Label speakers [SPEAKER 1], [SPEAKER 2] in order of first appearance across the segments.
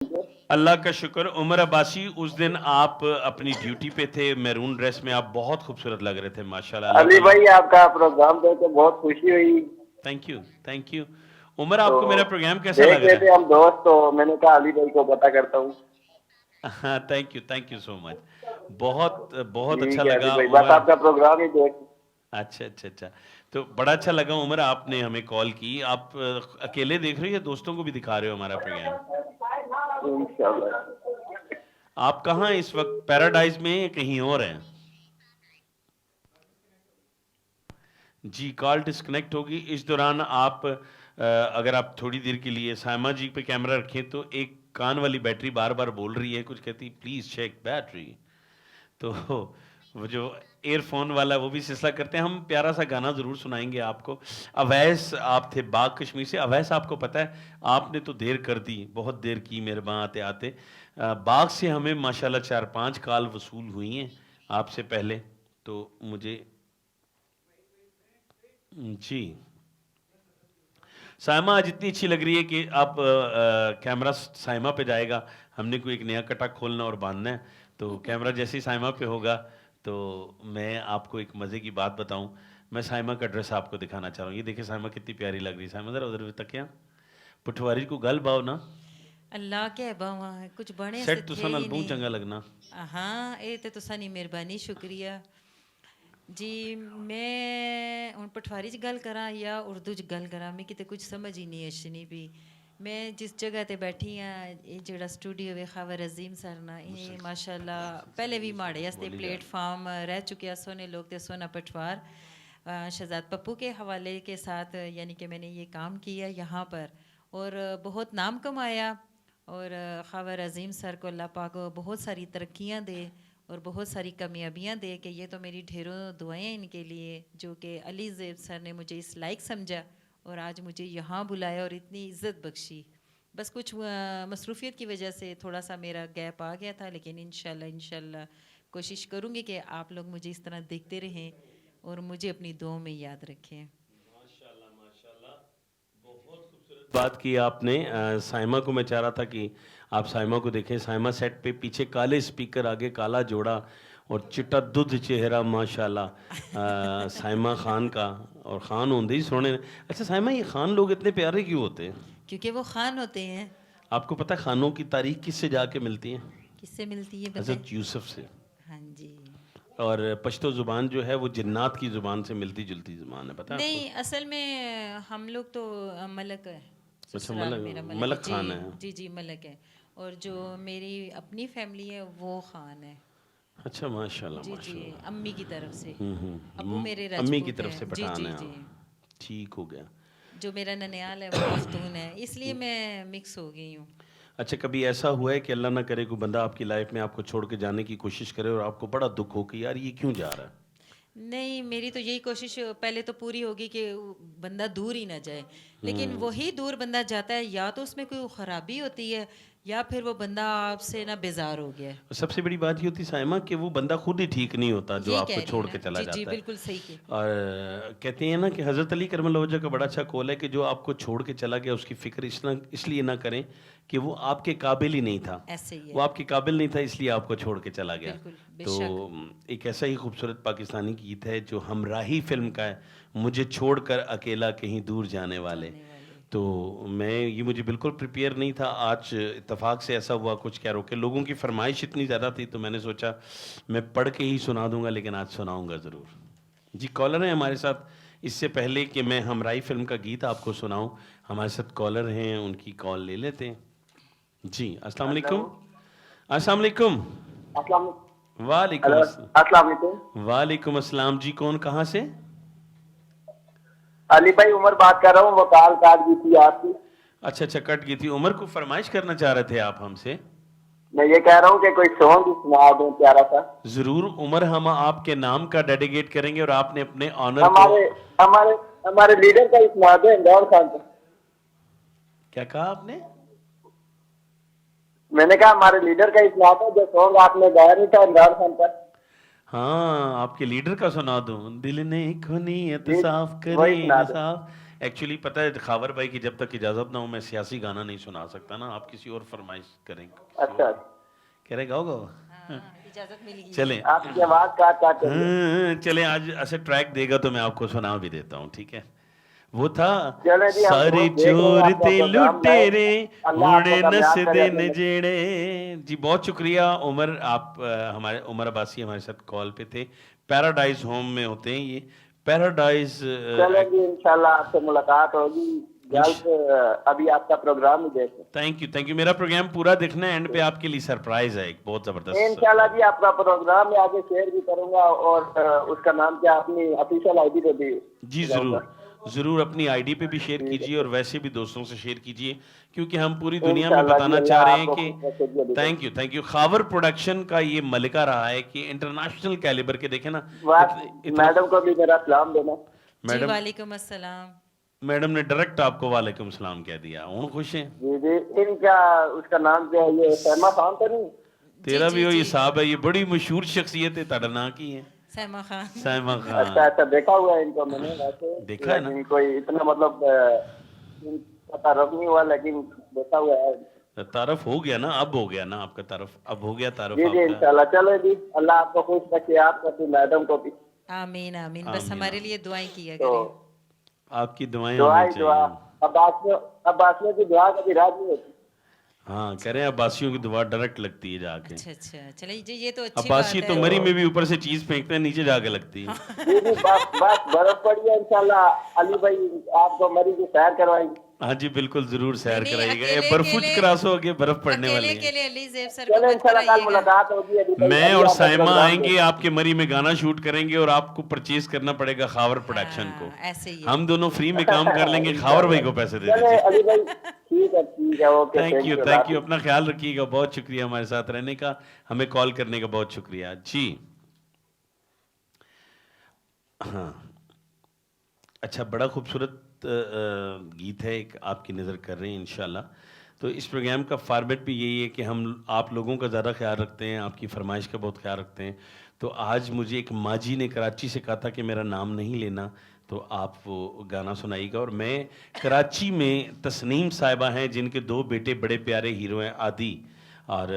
[SPEAKER 1] अल्लाह का शुक्र। उमर अब्बासी, उस दिन आप अपनी ड्यूटी पे थे, मैरून ड्रेस में, आप बहुत खूबसूरत लग रहे थे माशाल्लाह। अल्लाह
[SPEAKER 2] अली
[SPEAKER 1] ताला।
[SPEAKER 2] भाई आपका प्रोग्राम देख के बहुत खुशी हुई।
[SPEAKER 1] Thank you, thank you. Umar,
[SPEAKER 2] तो
[SPEAKER 1] आपको मेरा प्रोग्राम कैसा
[SPEAKER 2] देख
[SPEAKER 1] लग
[SPEAKER 2] रहे
[SPEAKER 1] रहा
[SPEAKER 2] थे
[SPEAKER 1] है?
[SPEAKER 2] हम दोस्त, तो मैंने कहा अली भाई को पता करता हूँ।
[SPEAKER 1] हाँ, थैंक यू सो मच। बहुत बहुत अच्छा
[SPEAKER 2] ठीक है अली
[SPEAKER 1] लगा
[SPEAKER 2] भाई, बस
[SPEAKER 1] उमर।
[SPEAKER 2] आपका प्रोग्राम ही देख।
[SPEAKER 1] अच्छा अच्छा अच्छा। तो बड़ा अच्छा लगा उमर, आपने हमें कॉल की। आप अकेले देख रहे हो या दोस्तों को भी दिखा रहे हो हमारा प्रोग्राम?
[SPEAKER 2] इंशाल्लाह।
[SPEAKER 1] आप कहाँ इस वक्त, पैराडाइज में या कहीं और हैं? जी, कॉल डिस्कनेक्ट होगी। इस दौरान आप अगर आप थोड़ी देर के लिए सायमा जी पे कैमरा रखें तो एक कान वाली बैटरी बार बार बोल रही है, कुछ कहती प्लीज चेक बैटरी। तो वो जो एयरफोन वाला वो भी सिलसिला करते हैं। हम प्यारा सा गाना ज़रूर सुनाएंगे आपको। अवैस आप थे बाग कश्मीर से। अवैस, आपको पता है आपने तो देर कर दी, बहुत देर की मेहरबान आते आते। बाग से हमें माशाल्लाह 4-5 कॉल वसूल हुई हैं आपसे पहले। तो मुझे जी, सायमा आज इतनी अच्छी लग रही है कि आप कैमरा सायमा पे जाएगा। हमने कोई एक नया कटा खोलना और बांधना है, तो कैमरा जैसे ही सायमा पे होगा तो मैं आपको एक मज़े की बात बताऊं। मैं सायमा का ड्रेस आपको दिखाना चाह रहा हूँ। ये देखिए सायमा कितनी प्यारी लग रही है। सायमा ज़रा उधर तक क्या पुठवारी को गल बाओ ना,
[SPEAKER 3] अल्लाह के बावा कुछ बने से
[SPEAKER 1] सैट
[SPEAKER 3] थे
[SPEAKER 1] तुसा नाल
[SPEAKER 3] ही
[SPEAKER 1] बहुत
[SPEAKER 3] नहीं।
[SPEAKER 1] चंगा लगना।
[SPEAKER 3] हाँ ये तो तुसानी मेहरबानी शुक्रिया जी। मैं हूँ पठवारी च गल करा या उर्दू च गल करा, मिगी तो कुछ समझ ही नहीं अशनी भी। मैं जिस जगह ते बैठी हाँ, ये जेड़ा स्टूडियो वे खावर अजीम सर ना, ये माशाल्लाह पहले भी माड़े हस्ते प्लेटफार्म रह चुके हैं। सोने लोग ते सोना पटवार शहजाद पप्पू के हवाले के साथ, यानी कि मैंने ये काम किया यहाँ पर और बहुत नाम कमाया। और खावर अजीम सर को अल्लाह पाक बहुत सारी तरक्कियाँ दे और बहुत सारी कामयाबियाँ दे कि ये तो मेरी ढेरों दुआएं इनके लिए, जो कि अली ज़ेब सर ने मुझे इस लायक समझा और आज मुझे यहाँ बुलाया और इतनी इज़्ज़त बख्शी। बस कुछ मसरूफ़ियत की वजह से थोड़ा सा मेरा गैप आ गया था, लेकिन इंशाल्लाह कोशिश करूँगी कि आप लोग मुझे इस तरह देखते रहें और मुझे अपनी दुआओं में याद रखें।
[SPEAKER 1] माशाल्लाह माशाल्लाह, बहुत खूबसूरत बात की आपने। साइमा को मैं चाह रहा था कि आप साइमा को देखें। साइमा सेट पे पीछे काले स्पीकर, आगे काला जोड़ा और चिट्टा दुध चेहरा माशाल्लाह। साइमा खान का, और खान होंदे ही सोने। अच्छा साइमा, ये खान लोग इतने प्यारे क्यों होते हैं?
[SPEAKER 3] क्योंकि वो खान होते हैं।
[SPEAKER 1] आपको पता है खानों की तारीख किससे जाके मिलती है?
[SPEAKER 3] किससे मिलती है बताएं?
[SPEAKER 1] हज़रत यूसुफ से।
[SPEAKER 3] हाँ जी।
[SPEAKER 1] और पश्तो ज़ुबान जो है वो जिन्नात की ज़ुबान से मिलती जुलती ज़ुबान है, पता है आपको?
[SPEAKER 3] नहीं, असल में हम लोग तो मलक है,
[SPEAKER 1] अच्छा,
[SPEAKER 3] ससुराल मेरा
[SPEAKER 1] मलक
[SPEAKER 3] मलक है
[SPEAKER 1] मलक
[SPEAKER 3] जी।
[SPEAKER 1] खान है।
[SPEAKER 3] जी जी मलक है। और जो मेरी अपनी फैमिली है वो खान है।
[SPEAKER 1] अच्छा, माशाल्लाह
[SPEAKER 3] जी जी,
[SPEAKER 1] माशाल्लाह।
[SPEAKER 3] अम्मी की तरफ से। अबू मेरे
[SPEAKER 1] अम्मी की
[SPEAKER 3] राजपूत
[SPEAKER 1] तरफ
[SPEAKER 3] हैं।
[SPEAKER 1] से
[SPEAKER 3] जी
[SPEAKER 1] पठान
[SPEAKER 3] जी
[SPEAKER 1] है
[SPEAKER 3] जी।
[SPEAKER 1] आप। ठीक हो गया।
[SPEAKER 3] जो मेरा ननियाल है वो पख्तून है, इसलिए मैं मिक्स हो गई हूँ।
[SPEAKER 1] अच्छा, कभी ऐसा हुआ है कि अल्लाह ना करे कोई बंदा आपकी लाइफ में आपको छोड़ के जाने की कोशिश करे और आपको बड़ा दुख हो कि यार ये क्यों जा रहा है?
[SPEAKER 3] नहीं, मेरी तो यही कोशिश पहले तो पूरी होगी कि वो बंदा दूर ही ना जाए। लेकिन वही दूर बंदा जाता है, या तो उसमें कोई ख़राबी होती है या फिर वो बंदा आपसे ना बेजार हो गया है।
[SPEAKER 1] और सबसे बड़ी बात ये होती है साइमा कि वो बंदा खुद ही ठीक नहीं होता जो
[SPEAKER 3] ये
[SPEAKER 1] आपको
[SPEAKER 3] कह रही
[SPEAKER 1] छोड़
[SPEAKER 3] हूँ
[SPEAKER 1] के
[SPEAKER 3] मैं।
[SPEAKER 1] चला
[SPEAKER 3] जी जी,
[SPEAKER 1] जाता है।
[SPEAKER 3] बिल्कुल सही के।
[SPEAKER 1] और कहते हैं ना कि हज़रत अली करमल्लाहु वजह का बड़ा अच्छा कौल है कि जो आपको छोड़ के चला गया उसकी फ़िक्र इसलिए ना करें कि वो आपके काबिल ही नहीं था।
[SPEAKER 3] ऐसे ही
[SPEAKER 1] वो
[SPEAKER 3] है।
[SPEAKER 1] आपके काबिल नहीं था इसलिए आपको छोड़ के चला गया।
[SPEAKER 3] बिल्कुल
[SPEAKER 1] तो
[SPEAKER 3] बेशक।
[SPEAKER 1] एक ऐसा ही खूबसूरत पाकिस्तानी गीत है जो हमराही फ़िल्म का है, मुझे छोड़कर अकेला कहीं दूर जाने वाले।
[SPEAKER 3] जाने वाले।
[SPEAKER 1] तो मैं ये मुझे बिल्कुल प्रिपेयर नहीं था। आज इत्तेफाक से ऐसा हुआ, कुछ क्या रोके, लोगों की फरमाइश इतनी ज़्यादा थी तो मैंने सोचा मैं पढ़ के ही सुना दूंगा, लेकिन आज सुनाऊंगा ज़रूर। जी, कॉलर हैं हमारे साथ। इससे पहले कि मैं हमराई फिल्म का गीत आपको सुनाऊं, हमारे साथ कॉलर हैं, उनकी कॉल ले लेते हैं। जी, अस्सलाम
[SPEAKER 2] हेलो।
[SPEAKER 1] वालेकुम। अस्सलाम वालेकुम।
[SPEAKER 2] अस्सलाम।
[SPEAKER 1] वालेकुम
[SPEAKER 2] हेलो, अस्सलाम वालेकुम।
[SPEAKER 1] वालेकुम अस्सलाम जी, कौन कहाँ से?
[SPEAKER 2] अली भाई उमर बात कर रहा हूँ, वो कॉल काट दी थी आपकी।
[SPEAKER 1] अच्छा अच्छा, कट गई थी। उमर को फरमाइश करना चाह रहे थे आप हमसे?
[SPEAKER 2] मैं ये कह रहा हूँ कि कोई सॉन्ग सुना दें प्यारा सा।
[SPEAKER 1] जरूर उमर, हम आपके नाम का डेडिकेट करेंगे और आपने अपने ऑनर को।
[SPEAKER 2] हमारे हमारे हमारे लीडर का ही सुना दें, इमरान खान का।
[SPEAKER 1] क्या कहा आपने?
[SPEAKER 2] मैंने कहा हमारे लीडर का ही सुना दें, जो सॉन्ग आपने गाया नहीं था इमरान खान का।
[SPEAKER 1] हाँ, आपके लीडर का सुना दूं। दिल ने खो नीयत
[SPEAKER 2] जी,
[SPEAKER 1] साफ करे
[SPEAKER 2] वही सुना
[SPEAKER 1] न
[SPEAKER 2] दें।
[SPEAKER 1] साफ। एक्चुअली पता है खावर भाई की जब तक इजाजत ना हो मैं सियासी गाना नहीं सुना सकता ना, आप किसी और फरमाइश करेंगे।
[SPEAKER 2] अच्छा,
[SPEAKER 1] कह रहे गाओ गाओ।
[SPEAKER 3] हाँ, इजाजत मिल गई।
[SPEAKER 1] चलें
[SPEAKER 2] आपकी आवाज काट काट के रही है।
[SPEAKER 1] चलें आज ऐसे ट्रैक देगा तो मैं आपको सुना भी देता हूँ, ठीक है। वो था
[SPEAKER 2] चले जी, हम
[SPEAKER 1] सारे
[SPEAKER 2] रोज देख रहे हैं
[SPEAKER 1] चोर
[SPEAKER 2] आपका
[SPEAKER 1] ते
[SPEAKER 2] प्रोग्राम
[SPEAKER 1] लुटे
[SPEAKER 2] लाइव।
[SPEAKER 1] रे
[SPEAKER 2] अल्लाह आपको
[SPEAKER 1] उड़े
[SPEAKER 2] कामयाब करे
[SPEAKER 1] नसदे
[SPEAKER 2] अपने
[SPEAKER 1] नजेड़े। जी बहुत शुक्रिया उमर, आप हमारे उमर अब्बासी हमारे साथ कॉल पे थे। पैराडाइज होम में होते हैं ये, पैराडाइज।
[SPEAKER 2] चले जी, इंशाल्लाह आपसे मुलाकात होगी जल्द। अभी आपका प्रोग्राम ही देखें।
[SPEAKER 1] Thank you. मेरा प्रोग्राम पूरा देखना है, एंड पे आपके लिए सरप्राइज है एक बहुत जबरदस्त।
[SPEAKER 2] इंशाल्लाह जी, आपका प्रोग्राम मैं आगे शेयर भी करूंगा और उसका नाम क्या अपनी ऑफिशियल आईडी पे भी
[SPEAKER 1] जी
[SPEAKER 2] जाऊंगा।
[SPEAKER 1] जरूर अपनी आईडी पे भी शेयर
[SPEAKER 2] ठीक
[SPEAKER 1] कीजिए
[SPEAKER 2] है,
[SPEAKER 1] और वैसे भी दोस्तों से शेयर कीजिए, क्योंकि हम पूरी दुनिया में
[SPEAKER 2] इंशाल्लाह जी,
[SPEAKER 1] बताना चाह
[SPEAKER 2] अल्लाह
[SPEAKER 1] रहे हैं
[SPEAKER 2] आपको
[SPEAKER 1] कि
[SPEAKER 2] खुश रखे जी। अभी तक
[SPEAKER 1] थैंक यू खावर प्रोडक्शन का ये मलिका रहा है कि इंटरनेशनल कैलिबर के, देखे ना
[SPEAKER 2] बस
[SPEAKER 1] इतना।
[SPEAKER 2] मैडम को भी मेरा सलाम देना।
[SPEAKER 3] जी
[SPEAKER 1] मैडम
[SPEAKER 3] वालेकुम अस्सलाम।
[SPEAKER 1] मैडम ने डायरेक्ट आपको वालेकुम सलाम कह दिया, हूँ खुश हैं।
[SPEAKER 2] जी जी, इनका उसका नाम क्या है, ये सैमा खान तो नहीं?
[SPEAKER 1] तेरा भी
[SPEAKER 3] जी
[SPEAKER 1] वही
[SPEAKER 3] जी
[SPEAKER 1] हिसाब है, ये बड़ी मशहूर शख्सियत है, ताड़ा ना की है
[SPEAKER 3] सैमा खान।
[SPEAKER 1] सैमा
[SPEAKER 2] अच्छा
[SPEAKER 1] खान।
[SPEAKER 2] अच्छा, देखा हुआ है इनको मैंने वैसे,
[SPEAKER 1] देखा है ना?
[SPEAKER 2] लेकिन कोई इतना मतलब इनका तारुफ नहीं हुआ, लेकिन देखा हुआ है।
[SPEAKER 1] तारफ हो गया ना, अब हो गया ना आपका तारफ, अब हो गया तारफ
[SPEAKER 2] जी जी,
[SPEAKER 1] आपका।
[SPEAKER 2] इंशाल्लाह। चलो जी, अल्लाह आपको खुश रखे, आपको भी मैडम को भी।
[SPEAKER 3] आमीन आमीन, बस
[SPEAKER 1] आमीन
[SPEAKER 3] हमारे लिए दुआएं किया
[SPEAKER 2] तो
[SPEAKER 3] करें।
[SPEAKER 1] आपकी दुआएं
[SPEAKER 2] दुआ
[SPEAKER 1] हमें
[SPEAKER 2] ही दुआ।
[SPEAKER 1] चाहिए।
[SPEAKER 2] अब्बासियों की दुआ कभी राज नहीं होती।
[SPEAKER 1] हाँ कह रहे हैं अब्बासियों की दुआ डायरेक्ट लगती है जाके।
[SPEAKER 3] अच्छा अच्छा, चलिए जी, ये तो अच्छी
[SPEAKER 1] अब्बासी
[SPEAKER 3] बात
[SPEAKER 1] तो
[SPEAKER 3] है।
[SPEAKER 1] मरी में भी ऊपर से चीज फेंकते हैं, नीचे जाके लगती है।
[SPEAKER 2] जी जी, बस बस बर्फ पड़ी है, इंशाल्लाह अली भाई आपको मरी की सैर करवाएंगे।
[SPEAKER 1] हाँ जी बिल्कुल जरूर सैर
[SPEAKER 3] नहीं,
[SPEAKER 1] कराइएगा, ये
[SPEAKER 3] अकेले
[SPEAKER 1] बर्फुच
[SPEAKER 3] अकेले
[SPEAKER 1] क्रॉस हो के बर्फ पड़ने
[SPEAKER 3] अकेले
[SPEAKER 1] वाली है।
[SPEAKER 3] अकेले अली ज़ैब सर को
[SPEAKER 2] चलो
[SPEAKER 3] मत
[SPEAKER 2] इंशाल्लाह कल
[SPEAKER 3] कराइएगा।
[SPEAKER 2] मुलाकात होगी। अली भाई,
[SPEAKER 1] मैं
[SPEAKER 2] अभी
[SPEAKER 1] और
[SPEAKER 2] आपका
[SPEAKER 1] साइमा
[SPEAKER 2] प्रोग्राम
[SPEAKER 1] आएंगे
[SPEAKER 2] देख।
[SPEAKER 1] आपके मरी में, गाना शूट करेंगे और आपको परचेज करना पड़ेगा खावर प्रोडक्शन को।
[SPEAKER 3] हाँ, ऐसे ही है।
[SPEAKER 1] हम दोनों फ्री में काम कर लेंगे, खावर भाई को पैसे दे
[SPEAKER 2] चले
[SPEAKER 1] दीजिए।
[SPEAKER 2] अली भाई, ठीक है, ओके,
[SPEAKER 1] थैंक यू, अपना ख्याल रखिएगा, बहुत शुक्रिया हमारे साथ रहने का, हमें कॉल करने का बहुत शुक्रिया जी। हाँ अच्छा, बड़ा खूबसूरत गीत है एक, आपकी नज़र कर रहे हैं इंशाल्लाह। तो इस प्रोग्राम का फॉर्मेट भी यही है कि हम आप लोगों का ज़्यादा ख्याल रखते हैं, आपकी फरमाइश का बहुत ख्याल रखते हैं। तो आज मुझे एक माजी ने कराची से कहा था कि मेरा नाम नहीं लेना, तो आप वो गाना सुनाइएगा। और मैं कराची में तस्नीम साहिबा हैं जिनके दो बेटे बड़े प्यारे हीरो हैं, आदि और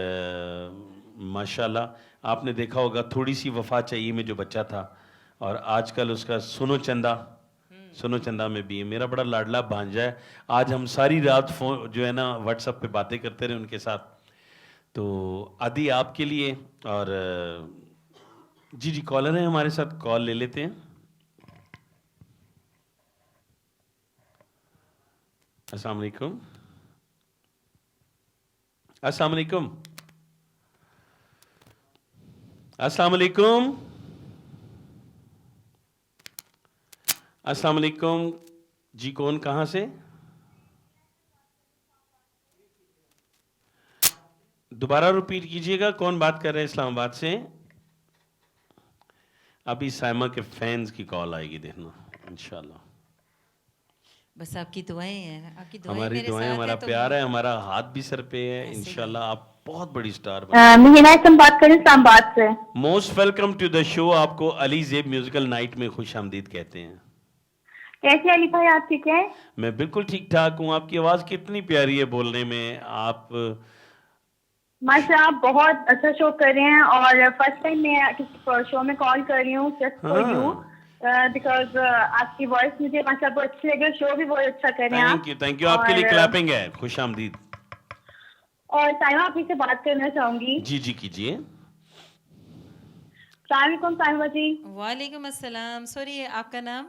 [SPEAKER 1] माशाल्लाह आपने देखा होगा थोड़ी सी वफा चाहिए में जो बच्चा था, और आजकल उसका सुनो चंदा में भी है। मेरा बड़ा लाडला भांजा है, आज हम सारी रात फोन जो है ना व्हाट्सएप पे बातें करते रहे उनके साथ। तो आदि आपके लिए, और जी कॉलर है हमारे साथ, कॉल ले लेते हैं। अस्सलाम वालेकुम। अस्सलाम वालेकुम। अस्सलाम वालेकुम। अस्सलाम वालेकुम जी, कौन कहाँ से? दोबारा रिपीट कीजिएगा, कौन बात कर रहे हैं इस्लामाबाद से? अभी साइमा के फैंस की कॉल आएगी, देखना इंशाल्लाह।
[SPEAKER 3] बस आपकी दुआएं हैं, आपकी दुआएं
[SPEAKER 1] हमारी
[SPEAKER 3] मेरे
[SPEAKER 1] दुआएं,
[SPEAKER 3] साथ
[SPEAKER 1] हमारा
[SPEAKER 3] है तो
[SPEAKER 1] प्यार है, हमारा हाथ भी सर पे है,
[SPEAKER 3] ऐसे ही।
[SPEAKER 1] इंशाल्लाह आप बहुत बड़ी स्टार बने।
[SPEAKER 4] महिना हम बात करें इस्लामाबाद से।
[SPEAKER 1] Most welcome to the show, आपको अली ज़ेब म्यूजिकल नाइट में खुश आमदीद कहते हैं।
[SPEAKER 4] कैसे अली भाई, आप ठीक है?
[SPEAKER 1] मैं बिल्कुल ठीक ठाक हूँ, आपकी आवाज़ कितनी प्यारी है बोलने में। आप
[SPEAKER 4] माशाल्लाह, आप बहुत अच्छा शो कर रहे हैं और फर्स्ट टाइम मैं किसी शो में कॉल कर रही हूँ जस्ट फॉर यू, बिकॉज आपकी वॉइस मुझे माशाल्लाह बहुत अच्छी लगी, शो भी बहुत अच्छा कर रहे हैं आप।
[SPEAKER 1] थैंक यू, आपके लिए क्लैपिंग है, खुश आमदीद।
[SPEAKER 4] और साइमा, आप से बात करना चाहूंगी।
[SPEAKER 1] जी कीजिए।
[SPEAKER 4] सलाम साइमा जी।
[SPEAKER 3] वालेकुम अस्सलाम। सॉरी, आपका नाम?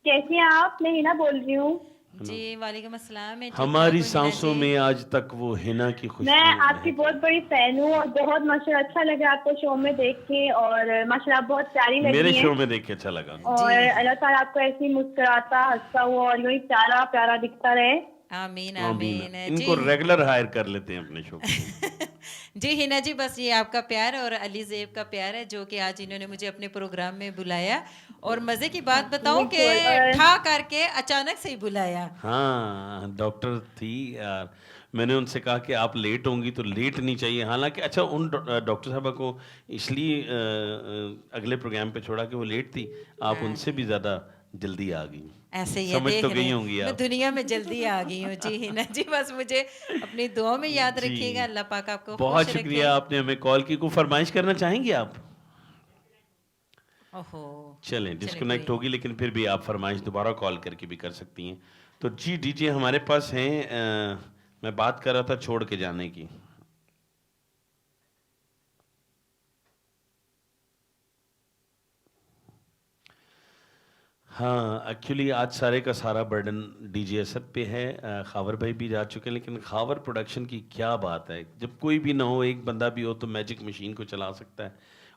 [SPEAKER 4] कैसी हैं आप? मैं हिना बोल रही हूँ।
[SPEAKER 3] जी वालेकुम अस्सलाम। मैं ठीक
[SPEAKER 1] हमारी
[SPEAKER 3] ठाक हूँ,
[SPEAKER 1] सांसों
[SPEAKER 3] हिना जी।
[SPEAKER 1] में आज तक वो हिना की खुशबू
[SPEAKER 4] मैं
[SPEAKER 1] है।
[SPEAKER 4] आपकी बहुत बड़ी फैन हूँ और बहुत माशाल्लाह अच्छा लगा आपको शो में देख के, और माशाल्लाह आप बहुत प्यारी लगी
[SPEAKER 1] मेरे
[SPEAKER 4] हैं।
[SPEAKER 1] शो में देख के अच्छा लगा।
[SPEAKER 4] और अल्लाह ताला आपको ऐसे ही मुस्कुराता हंसता हुआ और यूं ही प्यारा प्यारा दिखता रहे।
[SPEAKER 3] आमीन
[SPEAKER 1] आमीन।
[SPEAKER 3] आमीन
[SPEAKER 1] इनको
[SPEAKER 3] जी।
[SPEAKER 1] रेगुलर हायर कर लेते हैं अपने शो पे।
[SPEAKER 3] जी हिना जी, बस ये आपका प्यार और अली ज़ेब का प्यार है जो कि आज इन्होंने मुझे अपने प्रोग्राम में बुलाया। और मज़े की बात बताऊं कि
[SPEAKER 4] बिल्कुल।
[SPEAKER 3] ठा करके अचानक से ही बुलाया।
[SPEAKER 1] हाँ डॉक्टर थी यार, मैंने उनसे कहा कि आप लेट होंगी तो लेट नहीं चाहिए। हालांकि अच्छा, उन डॉक्टर साहबा को इसलिए अगले प्रोग्राम पे छोड़ा कि वो लेट थी, आप उनसे भी ज़्यादा जल्दी आ गई,
[SPEAKER 3] ऐसे ही है,
[SPEAKER 1] समझ
[SPEAKER 3] देख
[SPEAKER 1] तो
[SPEAKER 3] रहे
[SPEAKER 1] गई
[SPEAKER 3] हैं।
[SPEAKER 1] होंगी
[SPEAKER 3] मैं
[SPEAKER 1] आप।
[SPEAKER 3] दुनिया में जल्दी आ गई हूँ जी हिना जी, बस मुझे अपनी दुआओं में याद
[SPEAKER 1] जी।
[SPEAKER 3] रखिएगा। अल्लाह पाक आपको
[SPEAKER 1] बहुत
[SPEAKER 3] खुश
[SPEAKER 1] शुक्रिया,
[SPEAKER 3] रखे।
[SPEAKER 1] आपने हमें कॉल की। को फरमाइश करना चाहेंगे आप?
[SPEAKER 3] ओहो,
[SPEAKER 1] चलें, डिस्कनेक्ट
[SPEAKER 3] कोई
[SPEAKER 1] होगी, लेकिन फिर भी आप फरमाइश दोबारा कॉल करके भी कर सकती हैं। तो जी डीजे हमारे पास हैं, मैं बात कर रहा था छोड़ के जाने की। हाँ, एक्चुअली आज सारे का सारा बर्डन डीजे असद पे है। खावर भाई भी जा चुके हैं, लेकिन खावर प्रोडक्शन की क्या बात है, जब कोई भी ना हो, एक बंदा भी हो तो मैजिक मशीन को चला सकता है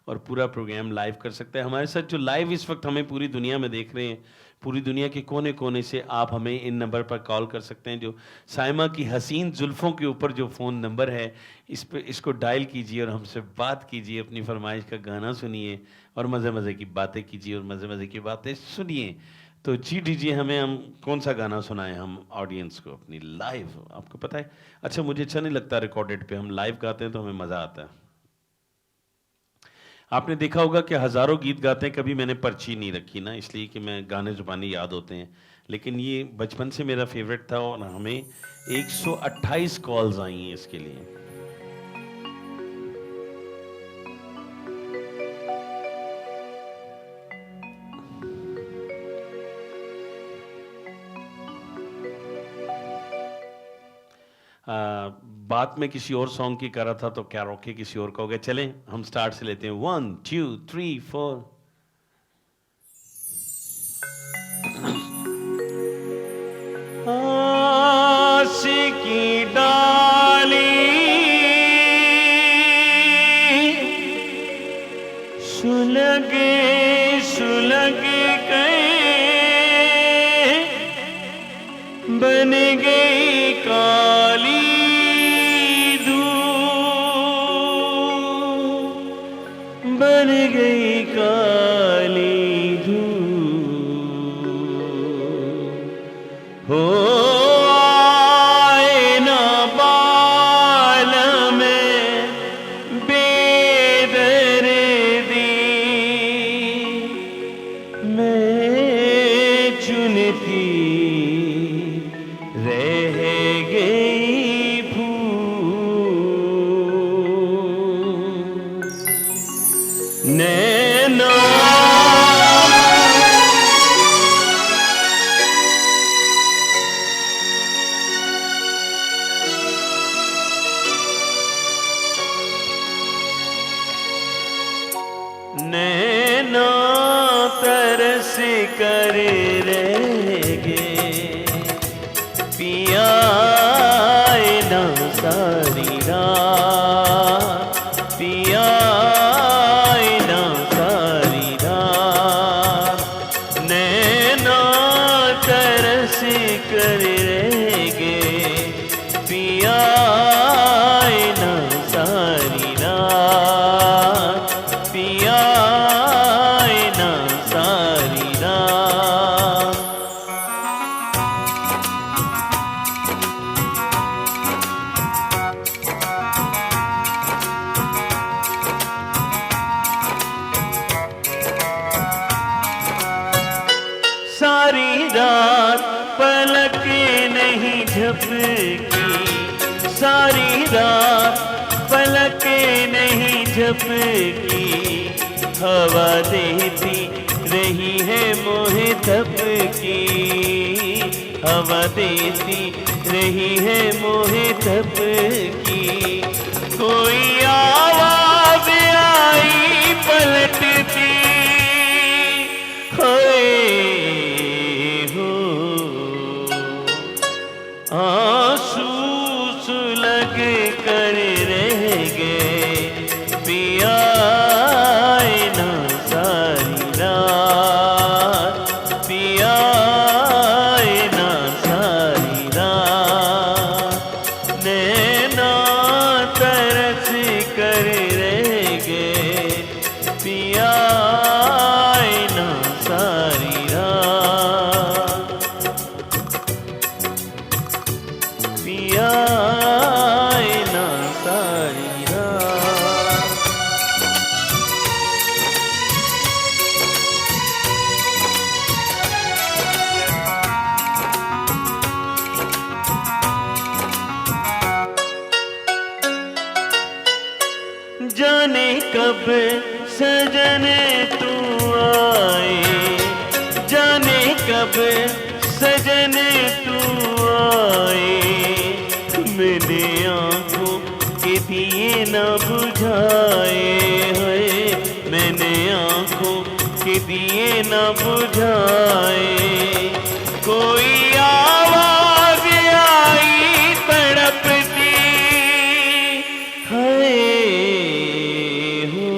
[SPEAKER 1] और पूरा प्रोग्राम लाइव कर सकता है। हमारे साथ जो लाइव इस वक्त हमें पूरी दुनिया में देख रहे हैं, पूरी दुनिया के कोने कोने से, आप हमें इन नंबर पर कॉल कर सकते हैं। जो साइमा की हसीन जुल्फ़ों के ऊपर जो फ़ोन नंबर है, इस पे इसको डायल कीजिए और हमसे बात कीजिए, अपनी फरमाइश का गाना सुनिए और मज़े मज़े की बातें कीजिए और मज़े मज़े की बातें सुनिए। तो जी दीजिए हमें, हम कौन सा गाना सुनाएं हम ऑडियंस को अपनी लाइव? आपको पता है, अच्छा मुझे अच्छा नहीं लगता रिकॉर्डेड पे, हम लाइव गाते हैं तो हमें मज़ा आता है। आपने देखा होगा कि हज़ारों गीत गाते हैं, कभी मैंने पर्ची नहीं रखी ना, इसलिए कि मैं गाने ज़ुबानी याद होते हैं, लेकिन ये बचपन से मेरा फेवरेट था और हमें 128 कॉल्स आई हैं इसके लिए। बात में किसी और सॉन्ग की कर रहा था तो क्या रोके किसी और का हो गया। चलें हम स्टार्ट से लेते हैं, 1 2 3 4। आशिकी डाली सुलगे सुलग गए, बन गई काली बन गई काली धूप हो आए ना बाल में बेदर्दी, मैं चुनती रह गई फूल नैना नैना तरस कर रह गए, पिया ना सारी रात, पिया ना सारी रात, नैना तरस कर रह गए, पिया ना सारी रात, पिया ना सारी रात। सारी रात पलक नहीं झपकी, सारी रात पलक नहीं झपकी, हवा देती रही है मोहे तपकी, हवा देती रही है मोहे तपकी, कोई आवाज आई पलटती होए हो, आंसू सुलग कर रह गए, पिया ना सारी रात, पिया ना सारी रात, नैना तरस कर रह गए, पिया ना सारी रात, पिया ना जाने कब सजन तू आए, जाने कब सजन तू आए, मैंने आंखों के दिए न बुझाए हैं, मैंने आंखों के दिए न बुझाए, कोई आवाज आई तड़पती है हो,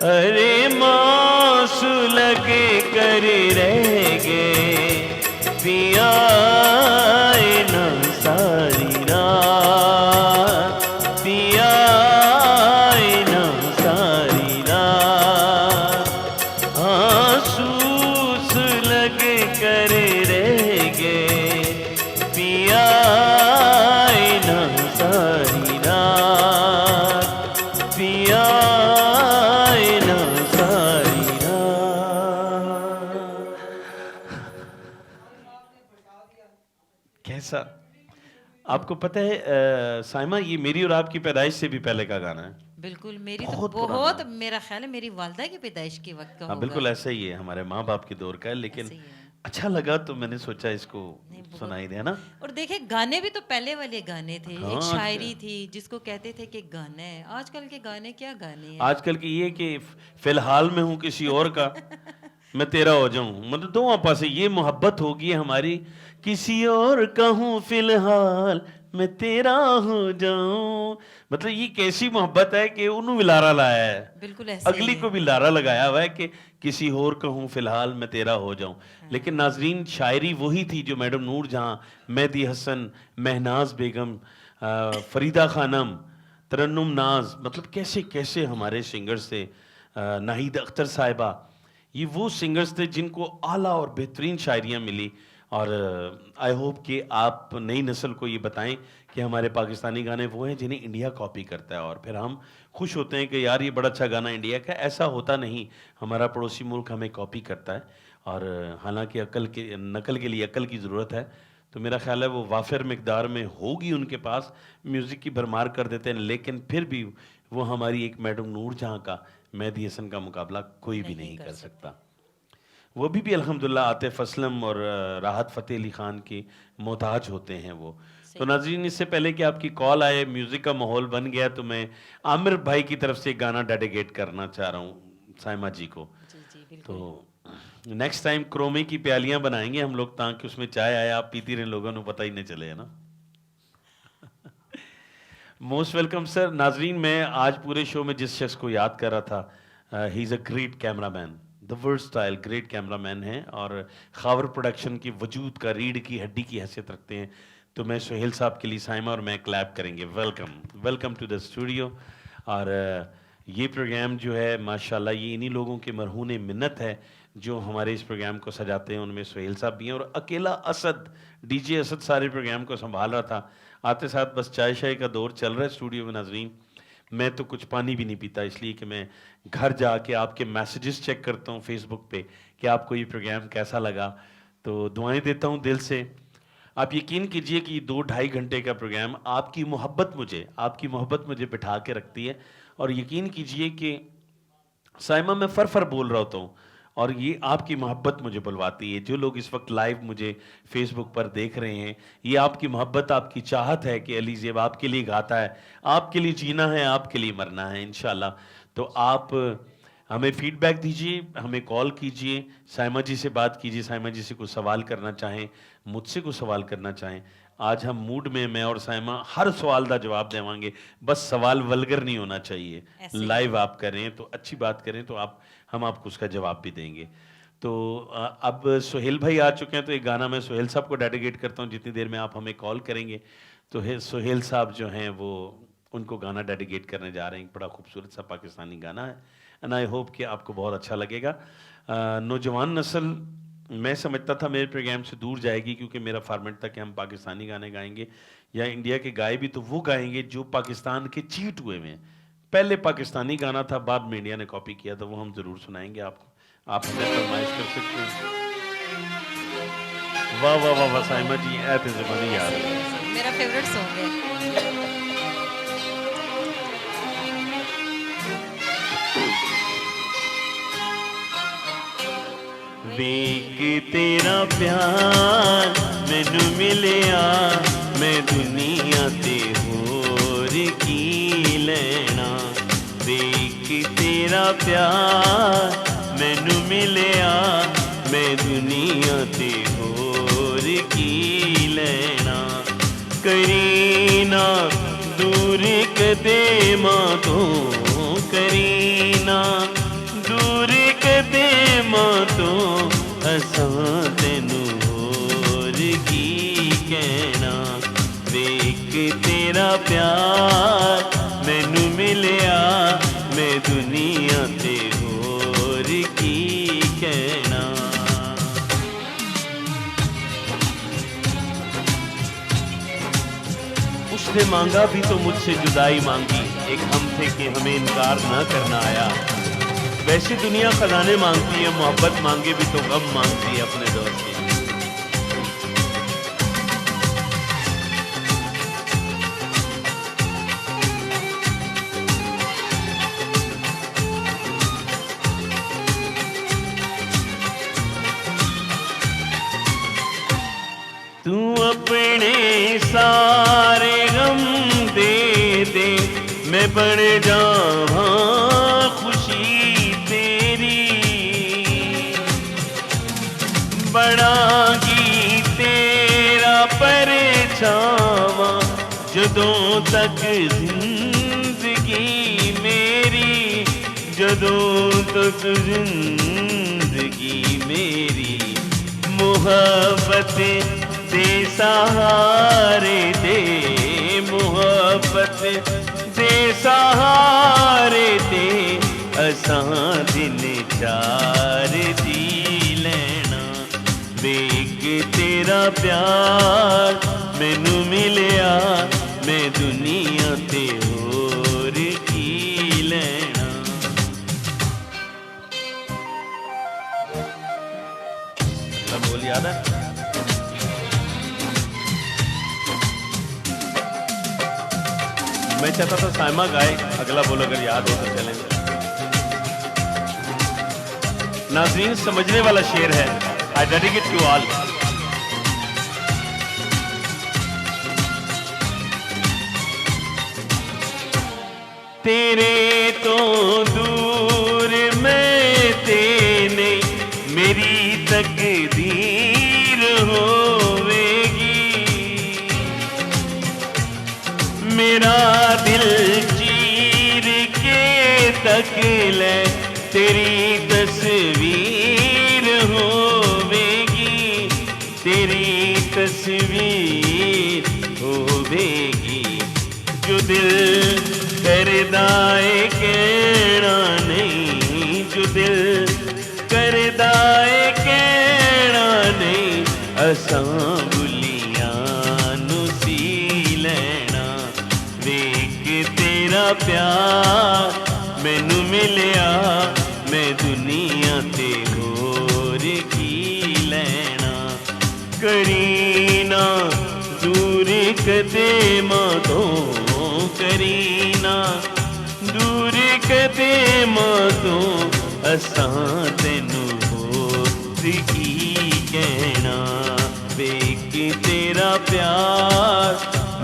[SPEAKER 1] अरे मांसू लगे कर रह गए पिया ना सारी रात, पिया ना सारी रात, आंसू लगे कर रह गए पिया ना सारी रात, पिया ना सारी रात। कैसा आपको पता है साइमा, ये मेरी और आपकी पैदाइश से भी पहले का गाना है।
[SPEAKER 3] बिल्कुल मेरी तो
[SPEAKER 1] बहुत
[SPEAKER 3] बहुत मेरा ख्याल है मेरी वालदा की पैदाइश के वक्त का
[SPEAKER 1] हाँ
[SPEAKER 3] होगा।
[SPEAKER 1] बिल्कुल ऐसा ही है, हमारे माँ बाप के दौर का है, लेकिन
[SPEAKER 3] ऐसे ही है।
[SPEAKER 1] अच्छा लगा तो मैंने सोचा इसको सुनाई दे ना।
[SPEAKER 3] और देखे गाने भी तो पहले वाले गाने थे,
[SPEAKER 1] हाँ,
[SPEAKER 3] एक शायरी थी जिसको कहते थे कि गाना है। आजकल के गाने क्या गाने हैं?
[SPEAKER 1] आजकल की ये कि फिलहाल में हूँ किसी और का, मैं तेरा हो जाऊं, मतलब दो आपस से ये मोहब्बत होगी हमारी, किसी और का हूँ फिलहाल मैं तेरा हो जाऊं, मतलब ये कैसी मोहब्बत है कि उन्होंने भी लारा लाया है,
[SPEAKER 3] बिल्कुल ऐसे ही
[SPEAKER 1] अगली
[SPEAKER 3] है।
[SPEAKER 1] को भी लारा लगाया हुआ है कि किसी और का हूँ फिलहाल मैं तेरा हो जाऊं। लेकिन नाजरीन शायरी वही थी जो मैडम नूर जहां, मेहदी हसन, महनाज बेगम, फरीदा खानम, तरन्नुम नाज, मतलब कैसे कैसे हमारे सिंगर्स थे, नाहिद अख्तर साहिबा, ये वो सिंगर्स थे जिनको आला और बेहतरीन शायरियाँ मिली। और आई होप कि आप नई नस्ल को ये बताएं कि हमारे पाकिस्तानी गाने वो हैं जिन्हें इंडिया कॉपी करता है, और फिर हम खुश होते हैं कि यार ये बड़ा अच्छा गाना इंडिया का। ऐसा होता नहीं, हमारा पड़ोसी मुल्क हमें कॉपी करता है, और हालांकि नकल के लिए अकल की ज़रूरत है, तो मेरा ख्याल है वो वाफिर मिकदार में होगी उनके पास, म्यूज़िक की भरमार कर देते हैं, लेकिन फिर भी वो हमारी एक मैडम नूर जहाँ का, मेहदी हसन का मुकाबला कोई भी नहीं कर सकता। वो भी अल्हम्दुलिल्लाह आतिफ असलम और राहत फ़तेह अली ख़ान के मोहताज होते हैं वो। तो नाज़रीन, इससे पहले कि आपकी कॉल आए, म्यूज़िक का माहौल बन गया, तो मैं आमिर भाई की तरफ से एक गाना डेडिकेट करना चाह रहा हूँ साइमा जी को।
[SPEAKER 3] जी बिल्कुल।
[SPEAKER 1] तो नेक्स्ट टाइम क्रोमे की प्यालियाँ बनाएंगे हम लोग, ताकि उसमें चाय आया आप पीती रहे, लोगों को पता ही नहीं चले, है ना। Most welcome sir. नाजरीन, मैं आज पूरे शो में जिस शख्स को याद कर रहा था, he is a great cameraman, the versatile great cameraman हैं, और खावर प्रोडक्शन की वजूद का रीढ़ की हड्डी की हैसियत रखते हैं। तो मैं सुहेल साहब के लिए साइमा और मैं क्लैप करेंगे। Welcome, welcome to the studio. और ये प्रोग्राम जो है माशाल्लाह, ये इन्हीं लोगों के मरहून मिन्नत है जो हमारे इस प्रोग्राम को सजाते हैं। उनमें सुहेल साहब भी हैं, और अकेला असद, डीजे असद सारे प्रोग्राम को संभाल रहा था। आते साथ बस चाय शाय का दौर चल रहा है स्टूडियो में। नाजरीन, मैं तो कुछ पानी भी नहीं पीता, इसलिए कि मैं घर जाके आपके मैसेजेस चेक करता हूँ फेसबुक पे कि आपको ये प्रोग्राम कैसा लगा, तो दुआएं देता हूँ दिल से। आप यकीन कीजिए कि 2-2.5 घंटे का प्रोग्राम आपकी मोहब्बत मुझे बिठा के रखती है। और यकीन कीजिए कि साइमा मैं फर बोल रहा होता हूँ, और ये आपकी मोहब्बत मुझे बुलवाती है। जो लोग इस वक्त लाइव मुझे फेसबुक पर देख रहे हैं, ये आपकी मोहब्बत, आपकी चाहत है कि अली ज़ेब आपके लिए गाता है, आपके लिए जीना है, आपके लिए मरना है इंशाल्लाह। तो आप हमें फीडबैक दीजिए, हमें कॉल कीजिए, साइमा जी से बात कीजिए, साइमा जी से कुछ सवाल करना चाहें, मुझसे कुछ सवाल करना चाहें। आज हम मूड में, मैं और साइमा हर सवाल का जवाब देवांगे, बस सवाल वल्गर नहीं होना चाहिए। लाइव आप करें तो अच्छी बात करें, तो हम आपको उसका जवाब भी देंगे। तो अब सुहेल भाई आ चुके हैं, तो एक गाना मैं सुहेल साहब को डेडिकेट करता हूँ जितनी देर में आप हमें कॉल करेंगे। तो सुहेल साहब जो हैं वो उनको गाना डेडिकेट करने जा रहे हैं। बड़ा खूबसूरत सा पाकिस्तानी गाना है, एंड आई होप कि आपको बहुत अच्छा लगेगा। नौजवान नस्ल मैं समझता था मेरे प्रोग्राम से दूर जाएगी, क्योंकि मेरा फॉर्मेट था कि हम पाकिस्तानी गाने गाएंगे, या इंडिया के गाए भी तो वो गाएंगे जो पाकिस्तान के चीट हुए हैं। पहले पाकिस्तानी गाना था, बाद में इंडिया ने कॉपी किया, तो वो हम ज़रूर सुनाएंगे आपको। आप हमें फरमाइश कर सकते हैं। वाह वाह वाह वाह साइमा जी, ऐ ते ज़बानी याद है,
[SPEAKER 3] मेरा फेवरेट सॉन्ग है।
[SPEAKER 1] तेरा प्यार मैनू मिलिया मैं दुनिया ते होर की लेना वेख तेरा प्यार मैनू मिलिया मैं दुनिया ते होर की लेना करीना दूर कदे मां तो करीना दूर कदे मां तो असां तैनू होर की कहना वेख तेरा प्यार मैनू मिलिया मैं दुनिया ते होर की कहना उसने मांगा भी तो मुझसे जुदाई मांगी एक हम थे कि हमें इनकार ना करना आया वैसी दुनिया खजाने मांगती है मोहब्बत मांगे भी तो गम मांगती है अपने दौर से तू अपने सारे गम दे दे मैं बढ़ जावा खुशी तेरी बढ़ागी तेरा परछावा जदों तक जिंदगी मेरी जदों तक जिंदगी मेरी मोहब्बत दे सहारे दे मोहब्बत दे सहारे दे असां दिन चार दी लेना वेख तेरा प्यार मैनू मिलिया मैं दुनिया ते होर की लेना बोल याद है मैं चाहता था साइमा गाए अगला बोल अगर याद हो तो चलेंगे नाज़रीन समझने वाला शेर है आई डेडिकेट टू ऑल तेरे तो दूर मैं तेने मेरी तकदीर होवेगी मेरा दिल चीर के तक ले तेरी तस्वीर होवेगी तेरी तस्वीर होवेगी जो दिल करदाए कहना नहीं जो दिल करदाए कहना नहीं असां बुलियां नू सी लेना वेख तेरा प्यार मैनू मिलिया मैं दुनिया ते होर की लेना करीना दूर कदे मां तो करीना दूर कदे मां तो असां तैनू होर की कहना वेख तेरा प्यार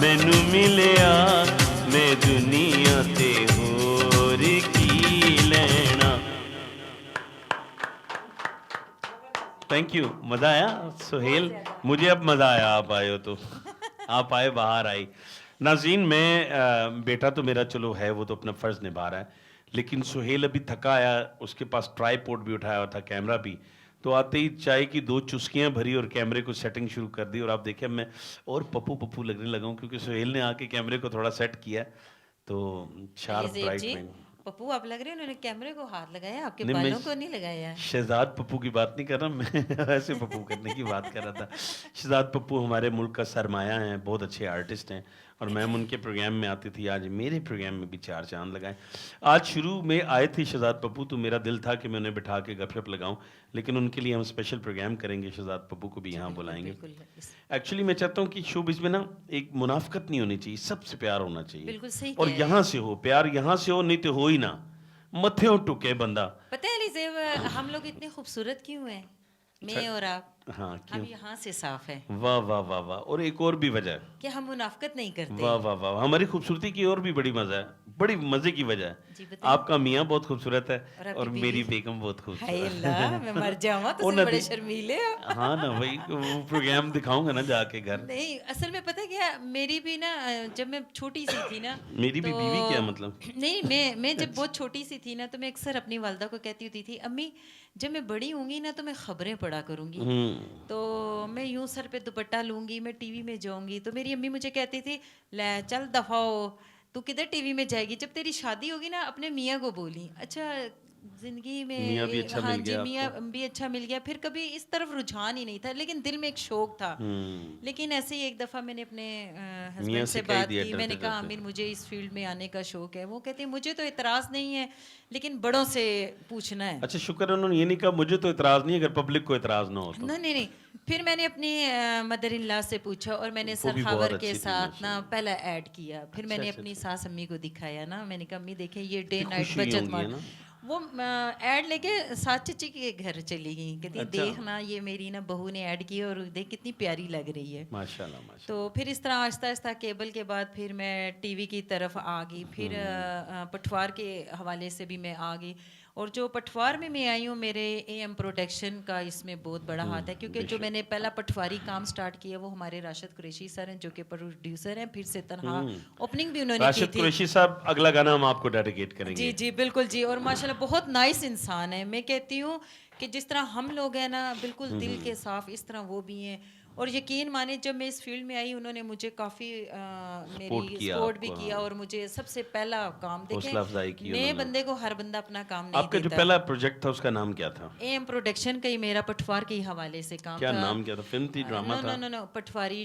[SPEAKER 1] मैनू मिलिया मैं दुनिया ते होर की लेना थैंक यू मज़ा आया सुहेल मुझे अब मज़ा आया आप आए हो तो आप आए बाहर आई नाज़रीन मैं बेटा तो मेरा चलो है वो तो अपना फ़र्ज़ निभा रहा है लेकिन सुहेल अभी थका आया उसके पास ट्राईपोड भी उठाया हुआ था कैमरा भी तो आते ही चाय की 2 चुस्कियां भरी और कैमरे को सेटिंग शुरू कर दी और आप देखें मैं और पप्पू पप्पू लगने लगा हूँ क्योंकि सुहेल ने आके कैमरे को थोड़ा सेट किया तो शार्प ब्राइट में
[SPEAKER 3] पप्पू आप लग रहे हैं उन्होंने कैमरे को हाथ लगाया आपके बालों को नहीं लगाया
[SPEAKER 1] शहजाद पप्पू की बात नहीं कर रहा मैं ऐसे पप्पू करने की बात कर रहा था शहजाद पप्पू हमारे मुल्क का सरमाया है बहुत अच्छे आर्टिस्ट हैं और मैम उनके प्रोग्राम में आती थी आज मेरे प्रोग्राम में भी 4 चांद लगाए आज शुरू में आए थे शहजाद पप्पू तो मेरा दिल था कि मैं उन्हें बिठा के गपशप लगाऊं लेकिन उनके लिए हम स्पेशल प्रोग्राम करेंगे शहजाद पप्पू को भी यहाँ बुलाएंगे एक्चुअली मैं चाहता हूँ कि शोबिज़ में ना एक मुनाफकत नहीं होनी चाहिए सबसे प्यार होना चाहिए
[SPEAKER 3] बिल्कुल सही
[SPEAKER 1] और यहाँ से हो प्यार यहाँ से हो नहीं तो हो ही ना मथे हो टुके बंदा
[SPEAKER 3] पता है अली ज़ेब हम लोग इतने खूबसूरत क्यों हैं मैं और आप
[SPEAKER 1] हाँ
[SPEAKER 3] हम
[SPEAKER 1] क्यों?
[SPEAKER 3] यहाँ से साफ है
[SPEAKER 1] वाह वाह वाह वाह। और एक और भी वजह है।
[SPEAKER 3] कि हम मुनाफकत नहीं करते।
[SPEAKER 1] वाह वाह वाह। हमारी खूबसूरती की और भी बड़ी मजा है, बड़ी मजे की वजह
[SPEAKER 3] जी
[SPEAKER 1] है।
[SPEAKER 3] बताइए।
[SPEAKER 1] आपका मियाँ बहुत खूबसूरत है
[SPEAKER 3] और आपकी
[SPEAKER 1] और
[SPEAKER 3] बीवी?
[SPEAKER 1] मेरी बेगम बहुत
[SPEAKER 3] हाय
[SPEAKER 1] खूबसूरत
[SPEAKER 3] अल्लाह, मैं मर जाऊँ
[SPEAKER 1] वो
[SPEAKER 3] तो बड़े
[SPEAKER 1] नदी-
[SPEAKER 3] शर्मीले हो।
[SPEAKER 1] हाँ ना भाई, वो प्रोग्राम दिखाऊंगा ना जाके घर।
[SPEAKER 3] नहीं, असल में पता है क्या, मेरी भी ना जब मैं छोटी सी थी ना
[SPEAKER 1] मेरी भी
[SPEAKER 3] तो
[SPEAKER 1] बीवी क्या मतलब?
[SPEAKER 3] नहीं, मैं जब बहुत छोटी सी थी ना तो मैं अक्सर अपनी वालदा को कहती होती थी, अम्मी जब मैं बड़ी होंगी ना तो मैं खबरें पढ़ा करूंगी, तो मैं यूं सर पे दुपट्टा लूंगी, मैं टीवी में जाऊंगी। तो मेरी अम्मी मुझे कहती थी, ले चल दफा हो, तू किधर टीवी में जाएगी, जब तेरी शादी होगी ना अपने मियाँ को बोली। अच्छा, जिंदगी
[SPEAKER 1] मियाँ भी
[SPEAKER 3] में
[SPEAKER 1] अच्छा
[SPEAKER 3] हाँ
[SPEAKER 1] मिल
[SPEAKER 3] जी,
[SPEAKER 1] गया
[SPEAKER 3] मियाँ
[SPEAKER 1] आपको।
[SPEAKER 3] भी अच्छा मिल गया। फिर कभी इस तरफ रुझान ही नहीं था, लेकिन दिल में एक शौक था। लेकिन ऐसे ही एक दफ़ा मैंने अपने
[SPEAKER 1] मियाँ
[SPEAKER 3] हस्बैंड
[SPEAKER 1] से
[SPEAKER 3] से
[SPEAKER 1] कह
[SPEAKER 3] बात
[SPEAKER 1] दिया
[SPEAKER 3] की,
[SPEAKER 1] डरते
[SPEAKER 3] मैंने कहा
[SPEAKER 1] डरते।
[SPEAKER 3] आमिर मुझे इस फील्ड में आने का शौक है। वो कहती है मुझे तो इतराज़ नहीं है, लेकिन बड़ों से पूछना है।
[SPEAKER 1] अच्छा शुक्र है उन्होंने ये नहीं कहा मुझे तो इतराज नहीं है, अगर पब्लिक को इतराज ना हो तो।
[SPEAKER 3] नहीं नहीं नहीं, फिर मैंने अपनी मदर इन लॉ से पूछा और मैंने
[SPEAKER 1] वो भी बहुत
[SPEAKER 3] सरखावर के
[SPEAKER 1] अच्छी थी
[SPEAKER 3] साथ ना
[SPEAKER 1] माशाल्लाह।
[SPEAKER 3] पहला ऐड किया। फिर
[SPEAKER 1] अच्छा,
[SPEAKER 3] मैंने
[SPEAKER 1] अच्छा,
[SPEAKER 3] अपनी
[SPEAKER 1] अच्छा।
[SPEAKER 3] सास अम्मी को दिखाया ना, मैंने कहा अम्मी देखें ये डे
[SPEAKER 1] कितनी
[SPEAKER 3] नाइट
[SPEAKER 1] खुश हुई
[SPEAKER 3] बचत
[SPEAKER 1] होंगी, है
[SPEAKER 3] मार।
[SPEAKER 1] ना?
[SPEAKER 3] वो ऐड लेके सास चची के घर चली गई, कहती
[SPEAKER 1] अच्छा।
[SPEAKER 3] देख ना ये मेरी ना बहू ने ऐड की और देख कितनी प्यारी लग रही है।
[SPEAKER 1] माशाल्लाह माशाल्लाह।
[SPEAKER 3] तो फिर इस तरह आहिस्ता आहिस्ता केबल के बाद फिर मैं टीवी की तरफ आ गई, फिर पटवार के हवाले से भी मैं आ गई। और जो पटवार में मैं आई हूँ, मेरे एएम प्रोडक्शन का इसमें बहुत बड़ा हाथ है, क्योंकि जो मैंने पहला पटवारी काम स्टार्ट किया वो हमारे राशिद कुरैशी सर हैं, जो कि प्रोड्यूसर हैं। फिर से तनहा ओपनिंग भी उन्होंने की
[SPEAKER 1] राशिद
[SPEAKER 3] थी।
[SPEAKER 1] कुरैशी साहब, अगला गाना हम आपको डेडिकेट
[SPEAKER 3] जी
[SPEAKER 1] करेंगे।
[SPEAKER 3] जी बिल्कुल जी। और माशाल्लाह बहुत नाइस इंसान है। मैं कहती हूँ कि जिस तरह हम लोग हैं ना बिल्कुल दिल के साफ, इस तरह वो भी हैं। और यकीन माने जब मैं इस फील्ड में आई उन्होंने मुझे काफ़ी मेरी
[SPEAKER 1] किया
[SPEAKER 3] सपोर्ट भी
[SPEAKER 1] आपको,
[SPEAKER 3] किया।
[SPEAKER 1] हाँ।
[SPEAKER 3] और मुझे सबसे पहला काम
[SPEAKER 1] हौसला अफजाई की
[SPEAKER 3] नए
[SPEAKER 1] उन्होंने।
[SPEAKER 3] बंदे को हर बंदा अपना काम नहीं
[SPEAKER 1] आपका जो
[SPEAKER 3] देता।
[SPEAKER 1] पहला प्रोजेक्ट था उसका नाम क्या था?
[SPEAKER 3] एम प्रोडक्शन का ही मेरा पटवार के ही हवाले से काम
[SPEAKER 1] क्या
[SPEAKER 3] था।
[SPEAKER 1] नाम क्या था? फिल्म थी, ड्रामा
[SPEAKER 3] नो
[SPEAKER 1] था?
[SPEAKER 3] नो नो नो, पटवारी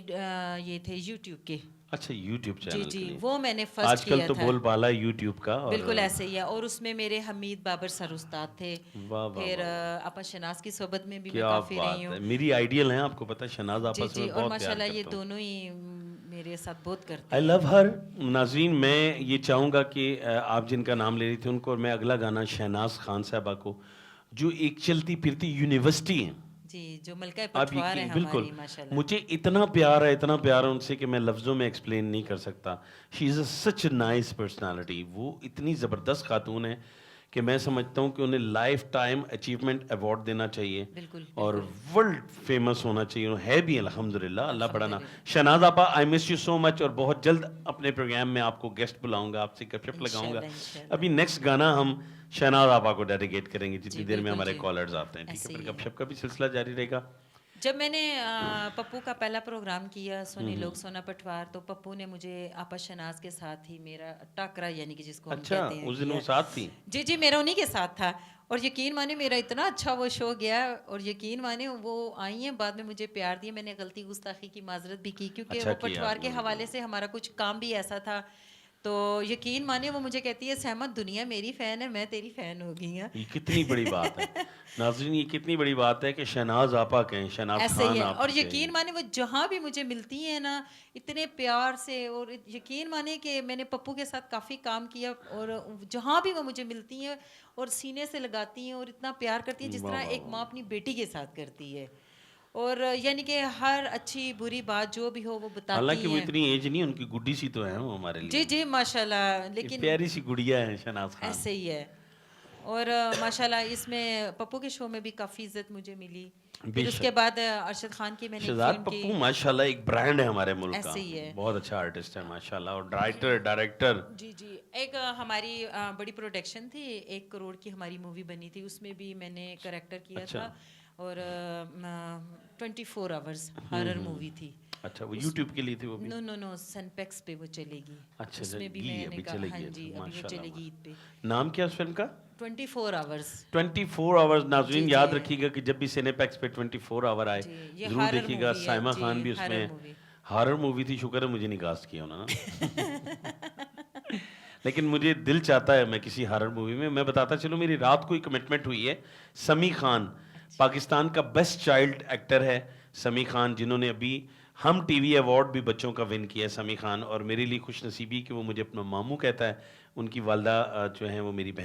[SPEAKER 3] ये थे यूट्यूब के।
[SPEAKER 1] अच्छा, यूट्यूब
[SPEAKER 3] जी
[SPEAKER 1] चैनल
[SPEAKER 3] जी,
[SPEAKER 1] के लिए।
[SPEAKER 3] वो मैंने फर्स्ट
[SPEAKER 1] आजकल
[SPEAKER 3] किया
[SPEAKER 1] तो
[SPEAKER 3] था।
[SPEAKER 1] बोलबाला है यूट्यूब का। और
[SPEAKER 3] बिल्कुल ऐसे ही है। और उसमें मेरे हमीद बाबर सर उस्ताद थे।
[SPEAKER 1] वाह वाह
[SPEAKER 3] फिर
[SPEAKER 1] वाह।
[SPEAKER 3] आपा शनाज की सोबत में भी मैं
[SPEAKER 1] क्या
[SPEAKER 3] काफ़ी
[SPEAKER 1] बात
[SPEAKER 3] रही हूँ।
[SPEAKER 1] है, मेरी आइडियल हैं, आपको पता है शनाज आपा
[SPEAKER 3] जी
[SPEAKER 1] से
[SPEAKER 3] जी।
[SPEAKER 1] मैं
[SPEAKER 3] और
[SPEAKER 1] बहुत प्यार
[SPEAKER 3] माशाल्लाह ये
[SPEAKER 1] करता हूँ।
[SPEAKER 3] दोनों ही मेरे साथ बहुत करते
[SPEAKER 1] आई
[SPEAKER 3] हैं।
[SPEAKER 1] लव हर। नाज़रीन, मैं ये चाहूँगा कि आप जिनका नाम ले रही थी उनको, और मैं अगला गाना शहनाज खान साहबा को, जो एक चलती फिरती यूनिवर्सिटी है।
[SPEAKER 3] जी, जो मलका
[SPEAKER 1] आप
[SPEAKER 3] पटवार है
[SPEAKER 1] यकीन,
[SPEAKER 3] हमारी
[SPEAKER 1] बिल्कुल,
[SPEAKER 3] माशाल्लाह।
[SPEAKER 1] मुझे इतना प्यार है, इतना प्यार है उनसे कि मैं लफ्ज़ों में एक्सप्लेन नहीं कर सकता। She is a such nice personality. वो इतनी ज़बरदस्त खातून है कि मैं समझता हूँ कि उन्हें लाइफ टाइम अचीवमेंट अवार्ड देना चाहिए
[SPEAKER 3] बिल्कुल
[SPEAKER 1] और
[SPEAKER 3] बिल्कुल।
[SPEAKER 1] वर्ल्ड फेमस होना चाहिए। और है भी अल्हम्दुलिल्लाह, अल्लाह बड़ा ना।
[SPEAKER 3] अल्हम्दुलिल्लाह।
[SPEAKER 1] शहनाज आपा, I miss you so much, और बहुत जल्द अपने प्रोग्राम में आपको गेस्ट बुलाऊंगा, आपसे गपशप लगाऊंगा।
[SPEAKER 3] इंशाल्लाह इंशाल्लाह।
[SPEAKER 1] अभी नेक्स्ट गाना हम शहनाज आपा को डेडिकेट करेंगे जितनी
[SPEAKER 3] जी
[SPEAKER 1] देर में
[SPEAKER 3] बिल्कुल
[SPEAKER 1] हमारे
[SPEAKER 3] जी।
[SPEAKER 1] कॉलर्स आते हैं, ठीक
[SPEAKER 3] ऐसे
[SPEAKER 1] है?
[SPEAKER 3] ही
[SPEAKER 1] फिर
[SPEAKER 3] है।
[SPEAKER 1] गपशप का भी सिलसिला जारी रहेगा।
[SPEAKER 3] जब मैंने पप्पू का पहला प्रोग्राम किया सोनी लोक सोना पटवार, तो पप्पू ने मुझे आपा शनाज के साथ ही मेरा टाकरा यानी कि जिसको हम
[SPEAKER 1] अच्छा,
[SPEAKER 3] कहते हैं
[SPEAKER 1] उस दिन वो
[SPEAKER 3] किया।
[SPEAKER 1] साथ थी?
[SPEAKER 3] जी जी, मेरा उन्हीं के साथ था। और यकीन माने मेरा इतना अच्छा वो शो गया। और यकीन माने वो आई हैं बाद में मुझे प्यार दिया। मैंने गलती गुस्ताखी की माजरत भी की, क्योंकि
[SPEAKER 1] अच्छा
[SPEAKER 3] वो
[SPEAKER 1] किया
[SPEAKER 3] पटवार के
[SPEAKER 1] आपने।
[SPEAKER 3] हवाले से हमारा कुछ काम भी ऐसा था। तो यकीन माने वो मुझे कहती है सहमत दुनिया मेरी फ़ैन है, मैं तेरी फ़ैन हो गई हूँ।
[SPEAKER 1] ये कितनी बड़ी बात है नाज़रीन, ये कितनी बड़ी बात है कि शहनाज आपा कहें, शहनाज
[SPEAKER 3] ऐसे ही
[SPEAKER 1] खान
[SPEAKER 3] है।
[SPEAKER 1] आप
[SPEAKER 3] और
[SPEAKER 1] कहें।
[SPEAKER 3] यकीन माने वो जहाँ भी मुझे मिलती हैं ना इतने प्यार से, और यकीन माने कि मैंने पप्पू के साथ काफ़ी काम किया, और जहाँ भी वो मुझे मिलती हैं और सीने से लगाती हैं और इतना प्यार करती हैं जिस
[SPEAKER 1] वाह,
[SPEAKER 3] तरह
[SPEAKER 1] वाह,
[SPEAKER 3] एक माँ अपनी बेटी के साथ करती है। और यानी कि हर अच्छी बुरी बात जो भी हो वो बताती
[SPEAKER 1] हालांकि वो
[SPEAKER 3] हैं।
[SPEAKER 1] इतनी एज नहीं, उनकी गुड्डी सी तो है वो हमारे लिए।
[SPEAKER 3] जी जी माशाल्लाह।
[SPEAKER 1] ये
[SPEAKER 3] लेकिन
[SPEAKER 1] प्यारी सी गुड़िया है शहनाज खान।
[SPEAKER 3] ऐसे ही है। और माशाल्लाह इसमें पप्पू के शो में भी काफ़ी इज्जत मुझे मिली। फिर
[SPEAKER 1] बेशक।
[SPEAKER 3] उसके बाद अरशद खान की मैंने एक
[SPEAKER 1] शहजाद
[SPEAKER 3] फिल्म
[SPEAKER 1] पप्पू
[SPEAKER 3] की।
[SPEAKER 1] माशाल्लाह एक ब्रांड है हमारे मुल्क का।
[SPEAKER 3] ऐसे ही है।
[SPEAKER 1] बहुत अच्छा आर्टिस्ट है माशाल्लाह, और राइटर डायरेक्टर।
[SPEAKER 3] जी जी। एक हमारी बड़ी प्रोडक्शन थी, 1 करोड़ की हमारी मूवी बनी थी, उसमें भी मैंने करेक्टर किया
[SPEAKER 1] अच्छा।
[SPEAKER 3] था। और 24 आवर्स हॉरर मूवी थी।
[SPEAKER 1] अच्छा, वो यूट्यूब के लिए थी वो भी?
[SPEAKER 3] नो नो नो, सनपेक्स पे वो चलेगी।
[SPEAKER 1] अच्छा,
[SPEAKER 3] उसमें भी
[SPEAKER 1] चलेगी,
[SPEAKER 3] मैंने
[SPEAKER 1] अभी
[SPEAKER 3] कहा हाँ
[SPEAKER 1] चलेगी।
[SPEAKER 3] जी, अभी वो
[SPEAKER 1] माशाल्लाह,
[SPEAKER 3] चलेगी ईद पे।
[SPEAKER 1] नाम क्या उस फिल्म का?
[SPEAKER 3] 24 आवर्स।
[SPEAKER 1] 24 आवर्स। नाज़रीन
[SPEAKER 3] जी,
[SPEAKER 1] याद
[SPEAKER 3] जी।
[SPEAKER 1] रखिएगा कि जब भी सिनेपैक्स पे 24 आवर आए,
[SPEAKER 3] जी, ये
[SPEAKER 1] जरूर
[SPEAKER 3] हॉरर
[SPEAKER 1] देखिएगा।
[SPEAKER 3] मूवी है।
[SPEAKER 1] साइमा
[SPEAKER 3] जी,
[SPEAKER 1] खान भी
[SPEAKER 3] हॉरर
[SPEAKER 1] उसमें।
[SPEAKER 3] मूवी।
[SPEAKER 1] हॉरर मूवी थी, शुक्र है मुझे नहीं कास्ट किया उन्होंने। लेकिन मुझे दिल चाहता है मैं किसी हॉरर मूवी में। मैं बताता चलूँ, मेरी रात को ही कमिटमेंट हुई है। समी खान पाकिस्तान का बेस्ट चाइल्ड एक्टर है। समी खान, जिन्होंने अभी हम टीवी अवार्ड भी बच्चों का विन किया है, समी खान। और मेरे लिए खुश नसीबी कि वो मुझे अपना मामू कहता है। उनकी वालदा जो है वो मेरी बहन